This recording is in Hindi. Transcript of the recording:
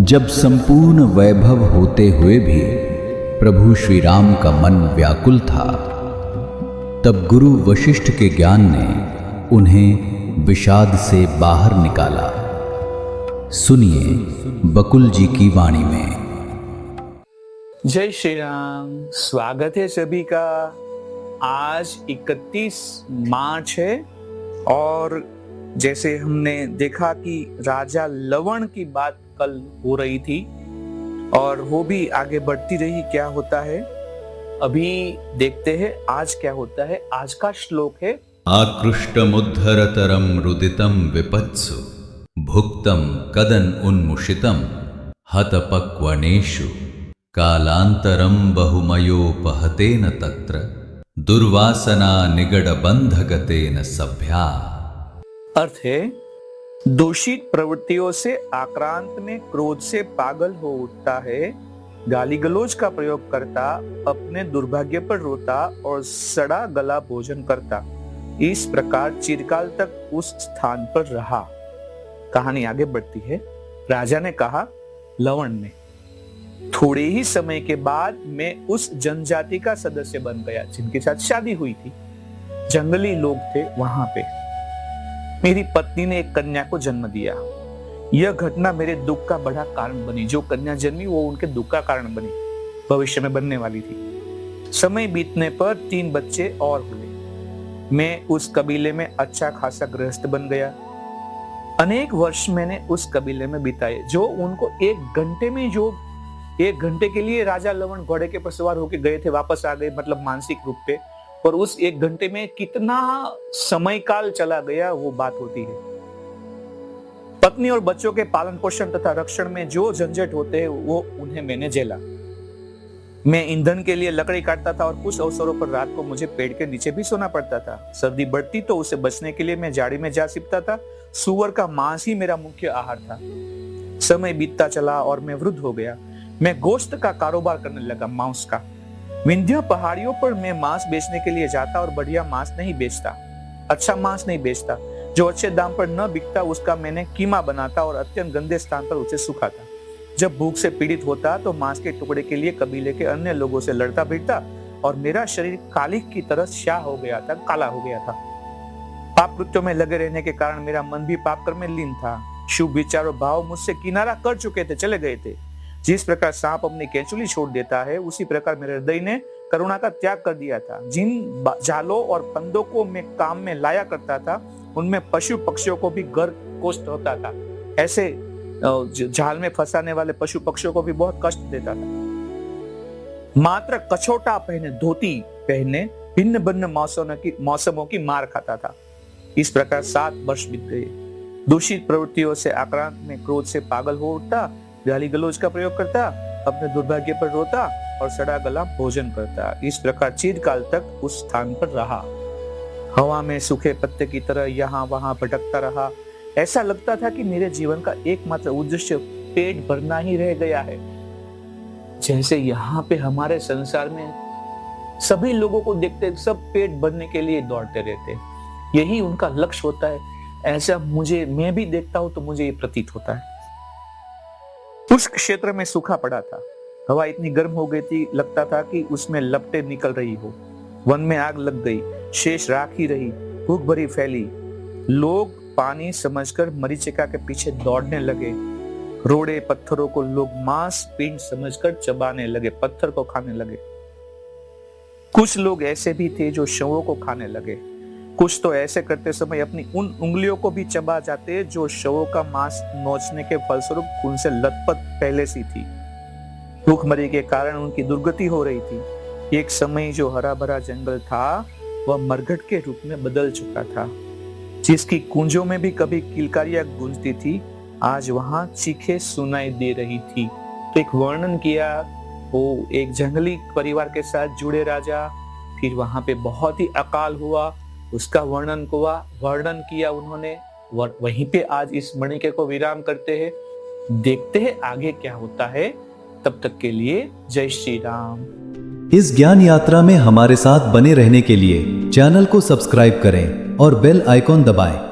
जब संपूर्ण वैभव होते हुए भी प्रभु श्री राम का मन व्याकुल था, तब गुरु वशिष्ठ के ज्ञान ने उन्हें विषाद से बाहर निकाला। सुनिए बकुल जी की वाणी में। जय श्री राम। स्वागत है सभी का। आज 31 मार्च है और जैसे हमने देखा कि राजा लवण की बात कल हो रही थी और वो भी आगे बढ़ती रही। क्या होता है अभी देखते हैं आज क्या होता है। आज का श्लोक है आकृष्टमुद्धरतरम रुदितम विपत्सु भुक्तम कदन उन्मुषितम हतपक्वनेषु कालांतरम बहुमयोपहतेन तत्र दुर्वासना निगड बंधगतेन सभ्या। अर्थ है दूषित प्रवृत्तियों से आक्रांत में क्रोध से पागल हो उठता है, गाली गलौज का प्रयोग करता, अपने दुर्भाग्य पर रोता और सड़ा गला भोजन करता। इस प्रकार चिरकाल तक उस स्थान पर रहा। कहानी आगे बढ़ती है। राजा ने कहा लवण ने, थोड़े ही समय के बाद मैं उस जनजाति का सदस्य बन गया जिनके साथ शादी हुई थी। जंगली लोग थे वहां पे। मेरी पत्नी ने एक कन्या को जन्म दिया। यह घटना मेरे दुख का बड़ा कारण बनी। जो कन्या जन्मी वो उनके दुख का कारण बनी, भविष्य में बनने वाली थी। समय बीतने पर 3 बच्चे और हुए। मैं उस कबीले में अच्छा खासा गृहस्थ बन गया। अनेक वर्ष मैंने उस कबीले में बिताए। जो उनको एक घंटे के लिए राजा लवण घोड़े के पर सवार होकर गए थे, वापस आ गए, मतलब मानसिक रूप पे। और उस 1 घंटे में कितना समय काल चला गया वो बात होती है। पत्नी और बच्चों के पालन पोषण तथा रक्षण में जो झंझट होते हैं वो उन्हें मैंने झेला। मैं ईंधन के लिए लकड़ी काटता था और कुछ अवसरों पर रात को मुझे पेड़ के नीचे भी सोना पड़ता था। सर्दी बढ़ती तो उसे बचने के लिए मैं झाड़ी में जा छिपता था। सूअर का मांस ही मेरा मुख्य आहार था। समय बीतता चला और मैं वृद्ध हो गया। मैं गोश्त का कारोबार करने लगा, मांस का। विंध्य पहाड़ियों पर मैं मांस बेचने के लिए जाता और बढ़िया मांस नहीं बेचता, अच्छा मांस नहीं बेचता। जो अच्छे दाम पर न बिकता उसका मैंने कीमा बनाता और अत्यंत गंदे स्थान पर उसे सुखाता। जब भूख से पीड़ित होता तो मांस के टुकड़े के लिए कबीले के अन्य लोगों से लड़ता भिड़ता और मेरा शरीर कालिक की तरह स्याह हो गया था, काला हो गया था। पाप कृत्यों में लगे रहने के कारण मेरा मन भी पाप कर्म में लीन था। शुभ विचार और भाव मुझसे किनारा कर चुके थे, चले गए थे। जिस प्रकार सांप अपनी केंचुली छोड़ देता है, उसी प्रकार मेरे हृदय ने करुणा का त्याग कर दिया था। जिन जालों और फंदों को मैं काम में लाया करता था उनमें पशु पक्षियों को भी घर कोष्ठ होता था। ऐसे जाल में फंसाने वाले पशु पक्षियों को भी बहुत कष्ट देता था। मात्र कछोटा पहने, धोती पहने भिन्न भिन्न मौसमों की मार खाता था। इस प्रकार 7 वर्ष बीत गए। दूषित प्रवृत्तियों से आक्रांत में क्रोध से पागल हो उठता, गाली गलौज का प्रयोग करता, अपने दुर्भाग्य पर रोता और सड़ा गला भोजन करता। इस प्रकार चिरकाल तक उस स्थान पर रहा। हवा में सूखे पत्ते की तरह यहाँ वहां भटकता रहा। ऐसा लगता था कि मेरे जीवन का एकमात्र उद्देश्य पेट भरना ही रह गया है। जैसे यहाँ पे हमारे संसार में सभी लोगों को देखते सब पेट भरने के लिए दौड़ते रहते, यही उनका लक्ष्य होता है। ऐसा मैं भी देखता हूं तो मुझे ये प्रतीत होता है। उस क्षेत्र में सूखा पड़ा था। हवा इतनी गर्म हो गई थी, लगता था कि उसमें लपटें निकल रही हो। वन में आग लग गई, शेष राख ही रही, भूख भरी फैली। लोग पानी समझकर मरीचिका के पीछे दौड़ने लगे। रोड़े पत्थरों को लोग मांस पिंड समझकर चबाने लगे, पत्थर को खाने लगे। कुछ लोग ऐसे भी थे जो शवों को खाने लगे। कुछ तो ऐसे करते समय अपनी उन उंगलियों को भी चबा जाते जो शवों का मांस नोचने के फलस्वरूप उनसे लथपथ पहले सी थी। भूखमरी के कारण उनकी दुर्गति हो रही थी। एक समय जो हरा भरा जंगल था वह मरघट के रूप में बदल चुका था। जिसकी कुंजों में भी कभी किलकारियां गूंजती थी, आज वहां चीखें सुनाई दे रही थी। तो एक वर्णन किया, वो एक जंगली परिवार के साथ जुड़े राजा, फिर वहां पे बहुत ही अकाल हुआ, उसका वर्णन किया उन्होंने। वहीं पे आज इस मणिके को विराम करते हैं। देखते हैं आगे क्या होता है। तब तक के लिए जय श्री राम। इस ज्ञान यात्रा में हमारे साथ बने रहने के लिए चैनल को सब्सक्राइब करें और बेल आइकॉन दबाएं।